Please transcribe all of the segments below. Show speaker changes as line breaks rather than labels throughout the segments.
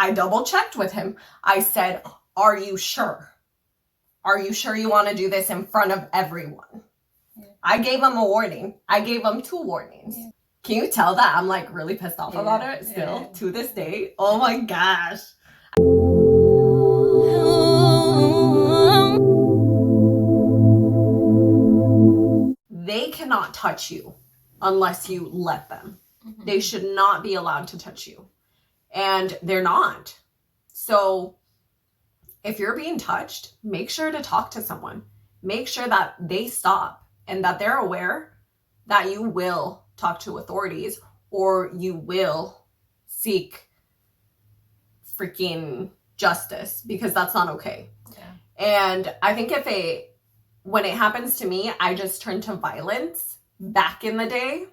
I double checked with him. I said, are you sure? Are you sure you want to do this in front of everyone? Yeah. I gave him a warning. I gave him 2 warnings. Yeah. Can you tell that I'm like really pissed off about it still to this day? Oh my gosh. They cannot touch you unless you let them. Mm-hmm. They should not be allowed to touch you. And they're not. So if you're being touched, make sure to talk to someone. Make sure that they stop and that they're aware that you will talk to authorities or you will seek freaking justice, because that's not okay. Yeah. And I think when it happens to me, I just turn to violence back in the day.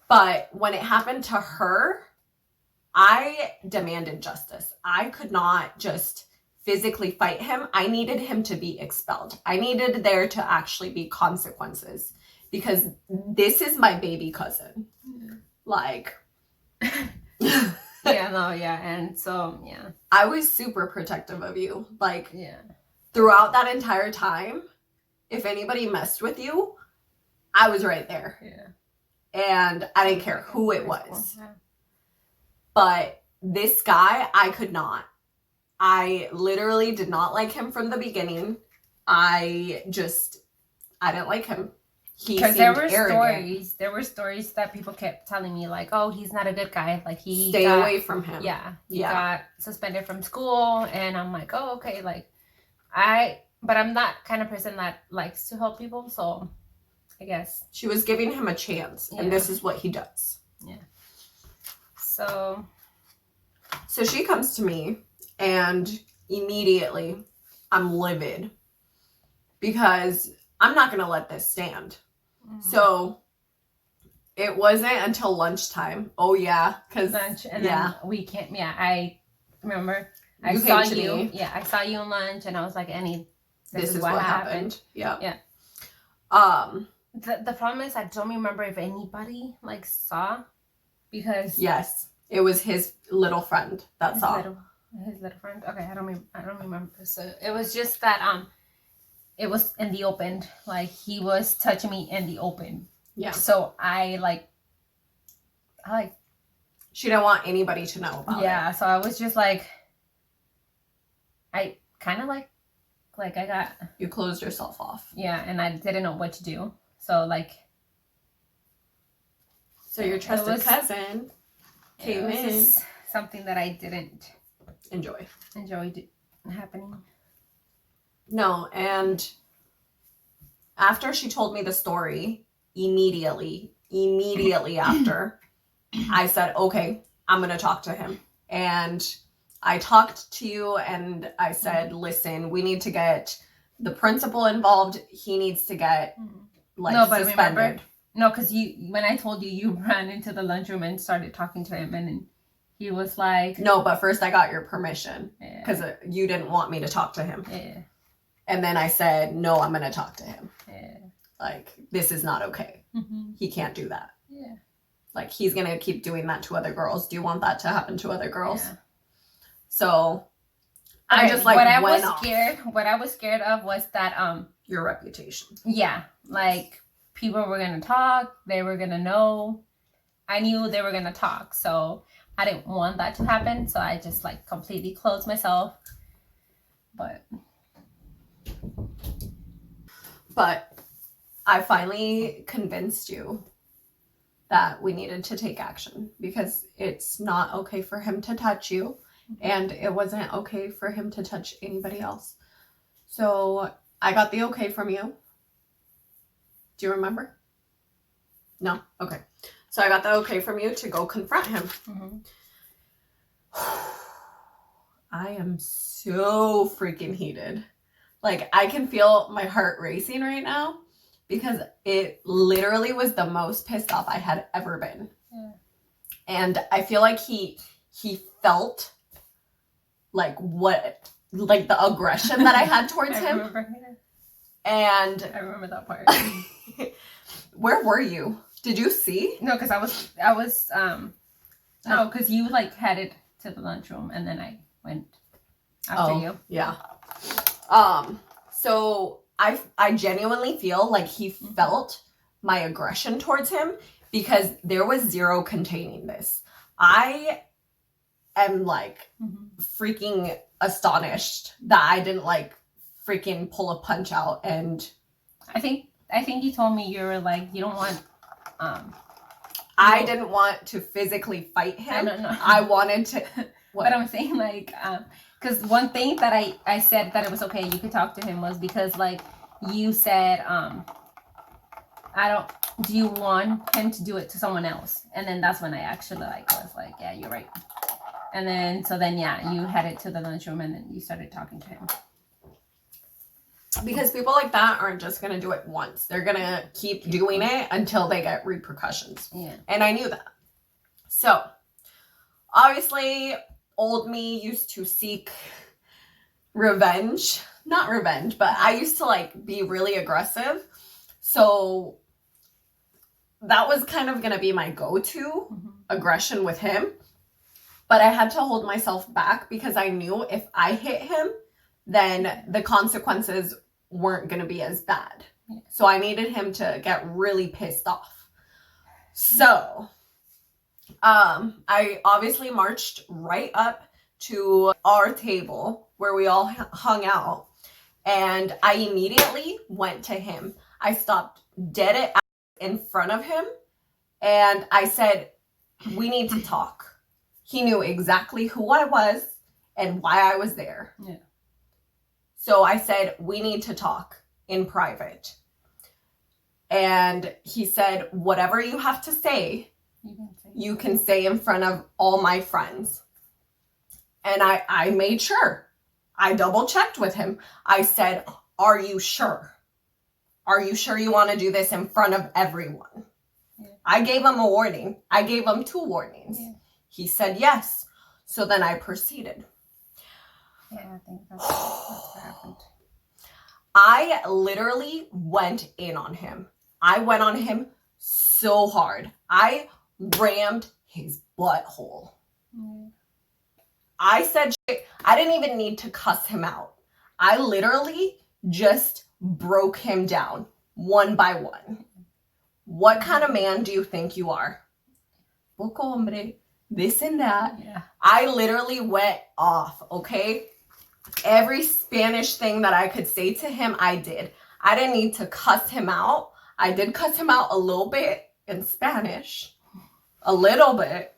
But when it happened to her, I demanded justice. I could not just physically fight him. I needed him to be expelled. I needed there to actually be consequences, because this is my baby cousin. Yeah. Like,
and so, yeah.
I was super protective of you. Like, throughout that entire time, if anybody messed with you, I was right there. Yeah. And I didn't care who it was. Yeah. But this guy, I could not. I literally did not like him from the beginning. I didn't like him.
Because there were stories that people kept telling me, like, oh, he's not a good guy. Like,
stay away from him.
Yeah. He got suspended from school. And I'm like, oh, okay. Like, but I'm not kind of person that likes to help people. So I guess.
She was giving him a chance. And this is what he does.
Yeah. So
she comes to me, and immediately I'm livid because I'm not going to let this stand. Mm-hmm. So it wasn't until lunchtime. Oh, yeah. Because
lunch. And then we can't. Yeah, I remember. I saw you. Yeah, I saw you on lunch, and I was like, Annie, this is what happened.
Yeah.
Yeah. The problem is I don't remember if anybody like saw, because
yes, it was his little friend that saw.
His little friend. Okay, I don't remember. So it was just that it was in the open. Like, he was touching me in the open. Yeah. So I
she didn't want anybody to know about it.
Yeah. So I was just like, I kind of like I got.
You closed yourself off.
Yeah, and I didn't know what to do. So
So your trusted cousin came in.
Something that I didn't
enjoy
happening.
No, and after she told me the story, immediately after, I said, okay, I'm going to talk to him. And I talked to you and I said, listen, we need to get the principal involved. He needs to get suspended.
Remember, no, because when I told you ran into the lunchroom and started talking to him, and then he was like,
no, but first I got your permission because you didn't want me to talk to him.
Yeah.
And then I said, no, I'm going to talk to him. Yeah. Like, this is not okay. Mm-hmm. He can't do that.
Yeah.
Like, he's going to keep doing that to other girls. Do you want that to happen to other girls? Yeah. So I just
what I was scared of was that
your reputation.
Yeah. Like, people were going to talk. They were going to know. I knew they were going to talk. So I didn't want that to happen. So I just completely closed myself.
But I finally convinced you that we needed to take action, because it's not okay for him to touch you, and it wasn't okay for him to touch anybody else. So I got the okay from you. Do you remember? No? Okay. So I got the okay from you to go confront him. Mm-hmm. I am so freaking heated. Like, I can feel my heart racing right now, because it literally was the most pissed off I had ever been. Yeah. And I feel like he felt the aggression that I had towards him. And
I remember that part.
Where were you? Did you see?
No, because I was no, because you headed to the lunchroom, and then I went after you.
Yeah. So I genuinely feel like he felt my aggression towards him because there was zero containing this. I am like freaking astonished that I didn't like freaking pull a punch out. And
I think you told me you were like, you don't want
I didn't want to physically fight him.
I don't know.
I wanted to
But I'm saying like because one thing that I said that it was okay you could talk to him was because like you said do you want him to do it to someone else? And then that's when I actually like was like, yeah, you're right. And then you headed to the lunchroom and then you started talking to him.
Because people like that aren't just going to do it once. They're going to keep doing it until they get repercussions.
Yeah.
And I knew that. So, obviously, old me used to seek revenge. Not revenge, but I used to like be really aggressive. So, that was kind of going to be my go-to aggression with him. But I had to hold myself back because I knew if I hit him, then the consequences weren't going to be as bad. Yeah. So I needed him to get really pissed off. So I obviously marched right up to our table where we all hung out. And I immediately went to him. I stopped dead in front of him. And I said, we need to talk. He knew exactly who I was and why I was there.
Yeah.
So I said, we need to talk in private. And he said, whatever you have to say, you can say in front of all my friends. And I made sure. I double checked with him. I said, are you sure? Are you sure you want to do this in front of everyone? Yeah. I gave him a warning. I gave him 2 warnings. Yeah. He said yes. So then I proceeded.
Yeah, I think that's what happened.
I literally went in on him. I went on him so hard. I rammed his butthole. I said shit. I didn't even need to cuss him out. I literally just broke him down one by one. What kind of man do you think you are? Poco hombre. This and that.
Yeah.
I literally went off, okay? Every Spanish thing that I could say to him, I did. I didn't need to cuss him out. I did cuss him out a little bit in Spanish. A little bit.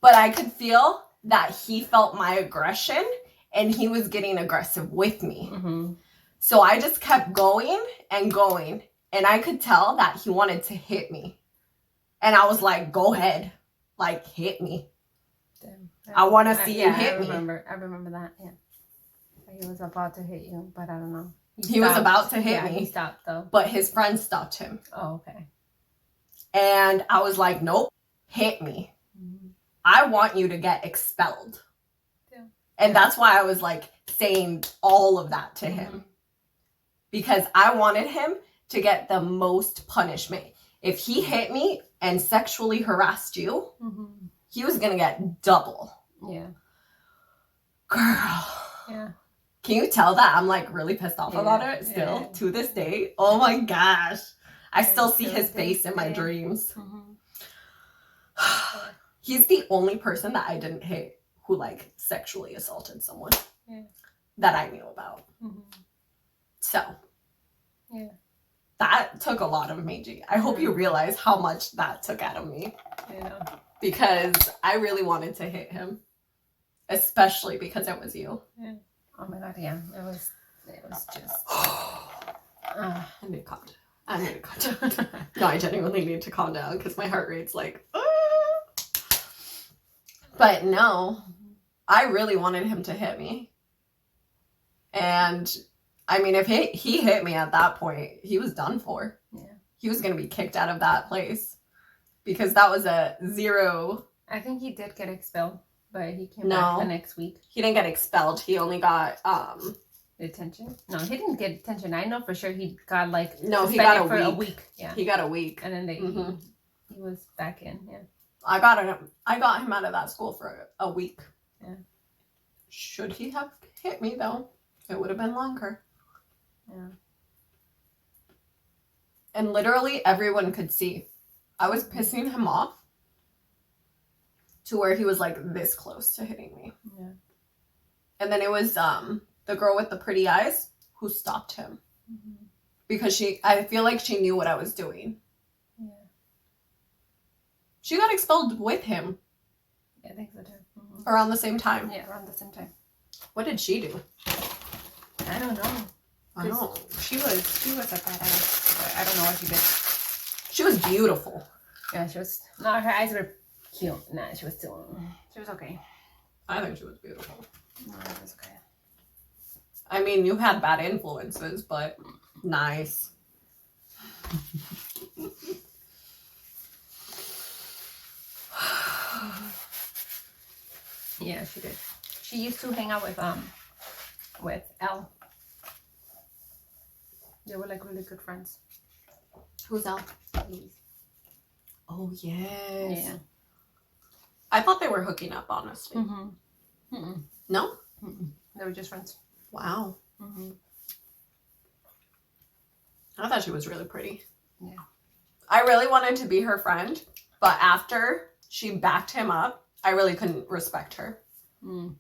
But I could feel that he felt my aggression and he was getting aggressive with me. Mm-hmm. So I just kept going and going. And I could tell that he wanted to hit me. And I was like, go ahead. Like, hit me.
Damn.
I want to see you hit me.
I remember that, yeah. He was about to hit you, but I don't know.
He was about to hit me.
He stopped, though.
But his friend stopped him.
Oh, okay.
And I was like, nope, hit me. Mm-hmm. I want you to get expelled. Yeah. And that's why I was, like, saying all of that to him. Because I wanted him to get the most punishment. If he hit me and sexually harassed you, he was going to get double.
Yeah.
Girl.
Yeah.
Can you tell that I'm like really pissed off about it still to this day? Oh my gosh. I still see his face in my dreams. He's the only person that I didn't hit who like sexually assaulted someone that I knew about. So. Yeah. That took a lot of me, G. I hope you realize how much that took out of me.
Yeah.
Because I really wanted to hit him. Especially because it was you.
Yeah. Oh my god, yeah. It was just
I need to calm down. No, I genuinely need to calm down because my heart rate's like But no, I really wanted him to hit me. And I mean, if he hit me at that point, he was done for. Yeah. He was going to be kicked out of that place. Because that was a 0.
I think he did get expelled, but he came back the next week.
He didn't get expelled. He only got...
detention? No, he didn't get detention. I know for sure he got like...
No, he got
a week. Yeah.
He got a week.
And then he was back in, yeah.
I got him out of that school for a week.
Yeah.
Should he have hit me though, it would have been longer.
Yeah.
And literally everyone could see. I was pissing him off to where he was like this close to hitting me.
Yeah.
And then it was the girl with the pretty eyes who stopped him.
Mm-hmm.
Because I feel like she knew what I was doing.
Yeah.
She got expelled with him.
Yeah, I think so too. Mm-hmm.
Around the same time.
Yeah, around the same time.
What did she do?
I don't know.
I know.
She was a badass, but I don't know what she did.
She was beautiful.
Yeah, she was. No, her eyes were cute. Nah, she was still. She was okay.
I think she was beautiful.
No, it was okay.
I mean, you had bad influences, but nice.
Yeah, she did. She used to hang out with Elle. They were like really good friends.
Who's Elle?
Louise.
Oh, yes.
Yeah.
I thought they were hooking up, honestly.
Mm-hmm. Mm-mm.
No?
Mm-mm. They were just friends.
Wow.
Mm-hmm.
I thought she was really pretty.
Yeah.
I really wanted to be her friend, but after she backed him up, I really couldn't respect her.
Mm.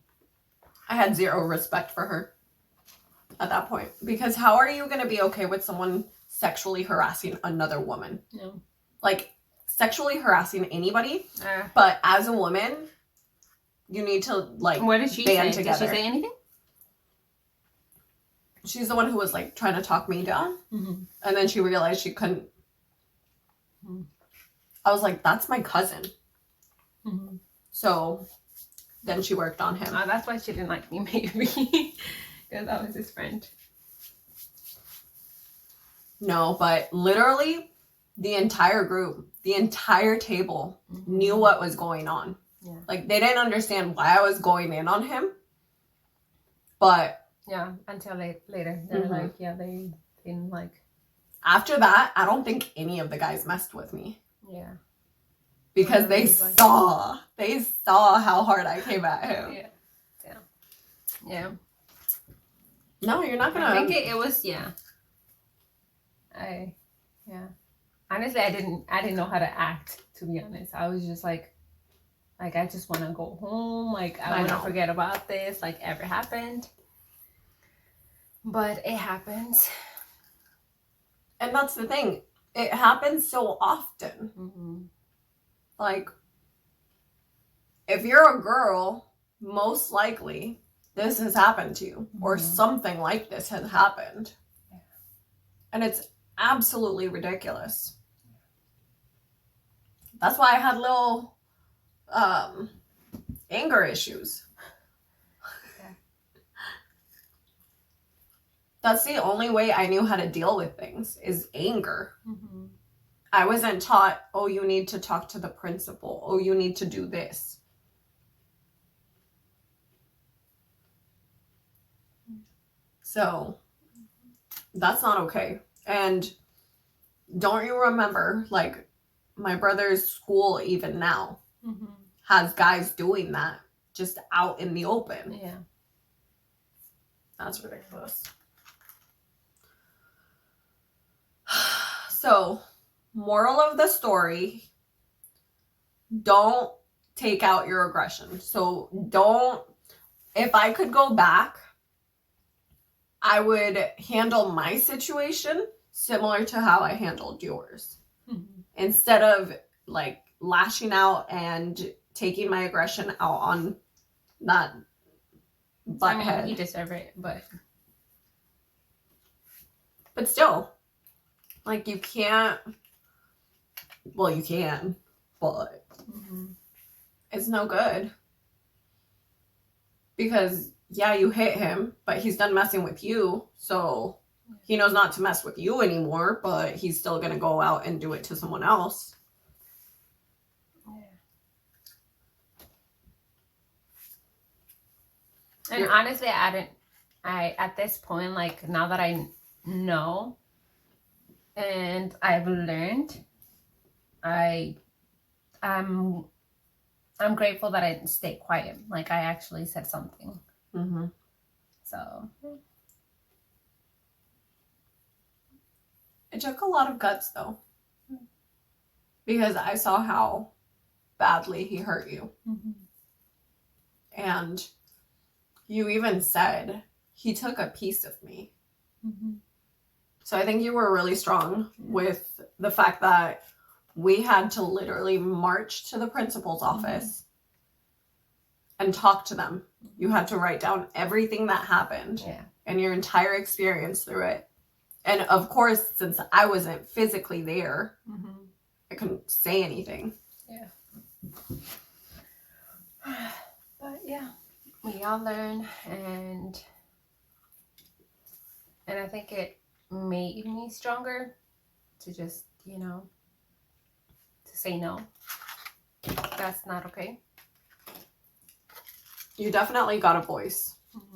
I had zero respect for her at that point. Because how are you going to be okay with someone sexually harassing another woman?
No.
Like, sexually harassing anybody, but as a woman, you need to, like,
what did she
band
say?
together.
Did she say anything?
She's the one who was, like, trying to talk me down.
Mm-hmm.
And then she realized she couldn't.
Mm-hmm.
I was like, that's my cousin.
Mm-hmm.
So then she worked on him.
Oh, that's why she didn't like me, maybe. Because I was his friend.
No, but literally the entire group, the entire table knew what was going on.
Yeah.
Like, they didn't understand why I was going in on him. But
yeah, until later. They're like, yeah, they didn't like.
After that, I don't think any of the guys messed with me.
Yeah.
Because they saw how hard I came at him.
Yeah. Yeah. Yeah.
No, you're not gonna.
I think it was, yeah. Honestly, I didn't know how to act, to be honest. I was just like I just want to go home. Like, I want to forget about this, like, ever happened. But it happens.
And that's the thing. It happens so often.
Mm-hmm.
Like, if you're a girl, most likely this has happened to you. Or something like this has happened. Yeah. And it's absolutely ridiculous. That's why I had little anger issues.
Yeah.
That's the only way I knew how to deal with things, is anger.
Mm-hmm.
I wasn't taught, oh, you need to talk to the principal. Oh, you need to do this. So, that's not okay. And don't you remember, like, my brother's school, even now, has guys doing that just out in the open.
Yeah.
That's ridiculous. So, moral of the story, don't take out your aggression. So, if I could go back, I would handle my situation similar to how I handled yours. Mm-hmm. Instead of, like, lashing out and taking my aggression out on that butthead.
I mean, you deserve it, but
still, like, you can't. Well, you can, but it's no good. Because, yeah, you hit him, but he's done messing with you, so he knows not to mess with you anymore, but he's still going to go out and do it to someone else.
Yeah. And honestly, at this point, like, now that I know and I've learned, I I'm grateful that I didn't stay quiet. Like, I actually said something.
Mm-hmm.
So
It took a lot of guts, though, because I saw how badly he hurt you.
mm-hmm.
And you even said, he took a piece of me.
Mm-hmm.
So I think you were really strong with the fact that we had to literally march to the principal's office and talk to them. You had to write down everything that happened and your entire experience through it. And of course, since I wasn't physically there, I couldn't say anything.
Yeah. But yeah, we all learn, and I think it made me stronger to just, to say no. That's not okay.
You definitely got a voice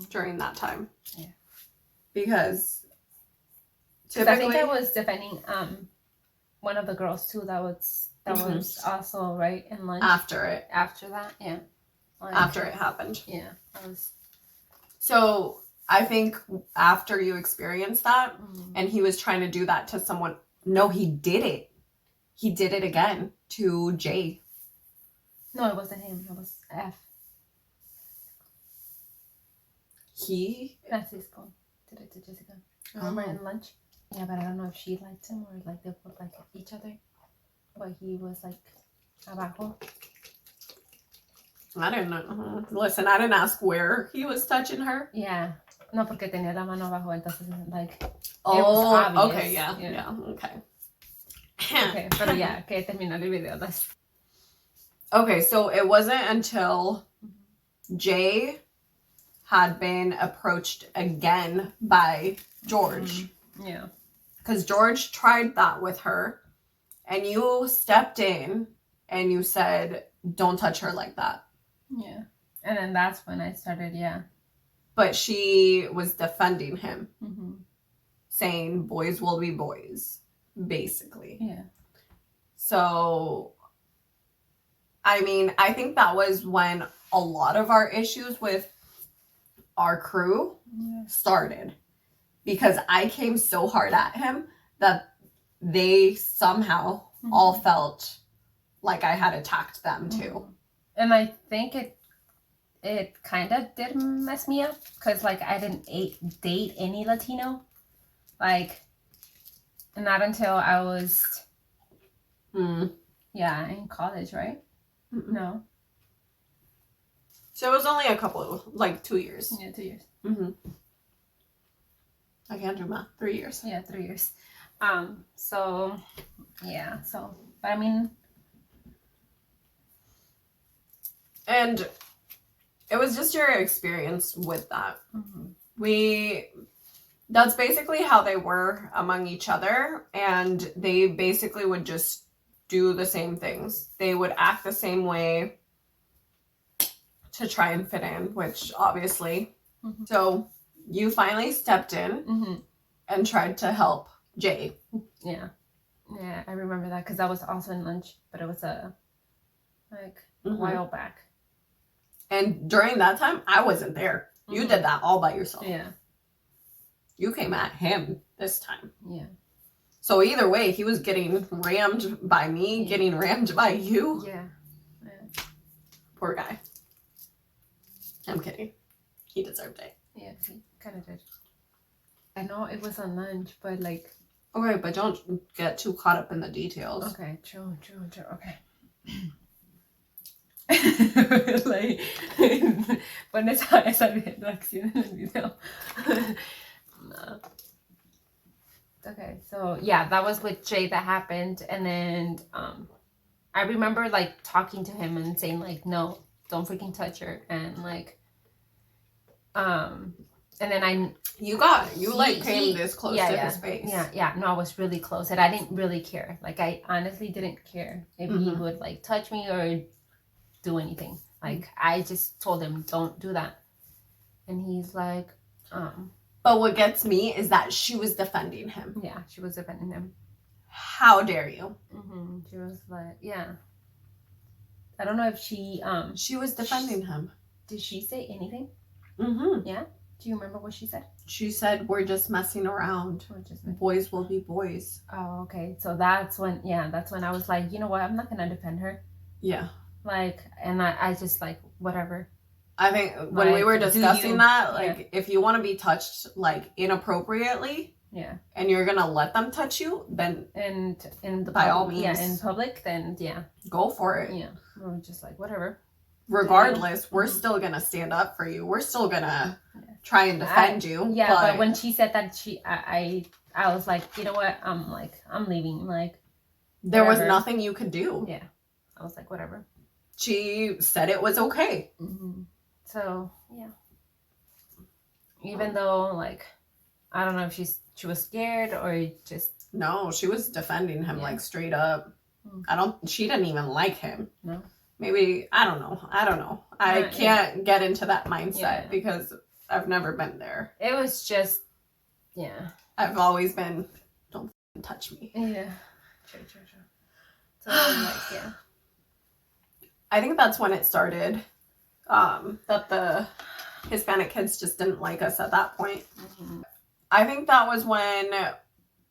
during that time.
Yeah.
Because
I think I was defending one of the girls too. That was also right in lunch.
After
that, yeah.
After it happened.
Yeah. I was.
So I think after you experienced that, and he was trying to do that to someone. No, he did it. He did it again to Jay.
No, it wasn't him. It was F. Francisco did it to Jessica. Remember in lunch? Yeah, but I don't know if she liked him or like they both liked each other. But he was like abajo.
I didn't know. Listen, I didn't ask where he was touching her.
Yeah. No, porque tenía la mano abajo, entonces like.
Oh, okay, yeah, okay.
Okay, pero ya, que terminó el video.
Okay, so it wasn't until Jay had been approached again by George.
Yeah.
Because George tried that with her, and you stepped in and you said, don't touch her like that.
Yeah. And then that's when I started,
But she was defending him, saying boys will be boys, basically.
Yeah.
So, I mean, I think that was when a lot of our issues with our crew started. Because I came so hard at him that they somehow all felt like I had attacked them too.
And I think it kind of did mess me up because like I didn't date any Latino, like not until I was in college, right? No.
So it was only a couple, like 2 years.
Yeah, 2 years.
I can't do math. 3 years.
Yeah, 3 years. So, but I mean.
And it was just your experience with that. That's basically how they were among each other. And they basically would just do the same things. They would act the same way to try and fit in, which obviously. So you finally stepped in and tried to help Jay. Yeah,
I remember that because I was also in lunch, but it was a while back.
And during that time, I wasn't there. You did that all by yourself.
Yeah.
You came at him this time.
Yeah.
So either way, he was getting rammed by me, getting rammed by you.
Yeah.
Poor guy. I'm kidding. He deserved it.
Yeah, he kind of did. I know it was on lunch, but like...
Okay, but don't get too caught up in the details.
Okay, true. Okay. Like, pon esa reacción en el video. No. Okay, so yeah, that was with Jay that happened, and then I remember like talking to him and saying like, no, don't freaking touch her, and like, and then
you came this close to his face.
Yeah. No, I was really close, and I didn't really care. Like, I honestly didn't care if he would like touch me or do anything. Like, I just told him, don't do that, and he's like,
But what gets me is that she was defending him.
Yeah, she was defending him.
How dare you?
She was like, yeah. I don't know if she
was defending him.
Did she say anything?
Mm-hmm.
Yeah. Do you remember what she said?
She said, "We're just messing around. Boys will be boys."
Oh, okay. So that's when I was like, you know what? I'm not gonna defend her.
Yeah.
Like, and I just like whatever.
I think when
like,
we were discussing that, like, if you want to be touched like inappropriately, and you're gonna let them touch you, then
in the
by all means,
in public, then
go for it.
Yeah, we're just like whatever.
Regardless, we're still gonna stand up for you. We're still gonna try and defend you.
Yeah, but when she said that, I was like, you know what? I'm leaving. Like,
there was nothing you could do.
Yeah, I was like, whatever.
She said it was okay.
Mm-hmm. So yeah, even though like, I don't know if she was scared or just
no, she was defending him like straight up. She didn't even like him.
No.
Maybe, I don't know. I can't get into that mindset because I've never been there.
It was just,
I've always been, don't touch me.
Yeah. True. So, like,
I think that's when it started, that the Hispanic kids just didn't like us at that point. Mm-hmm. I think that was when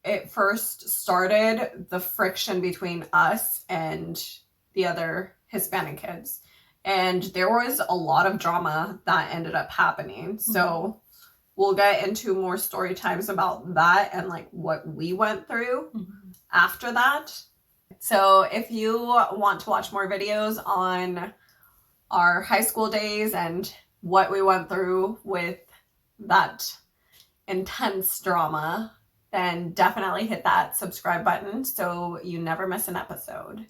it first started, the friction between us and the other Hispanic kids. And there was a lot of drama that ended up happening. Mm-hmm. So we'll get into more story times about that and like what we went through after that. So if you want to watch more videos on our high school days and what we went through with that intense drama, then definitely hit that subscribe button so you never miss an episode.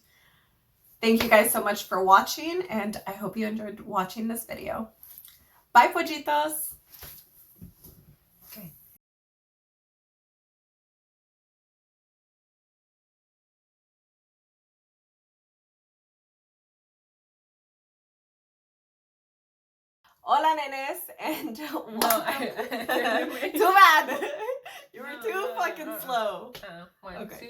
Thank you guys so much for watching, and I hope you enjoyed watching this video. Bye, pollitos!
Okay.
Hola, nenes, and
welcome.
Too bad. You were too fucking slow.
1, 2.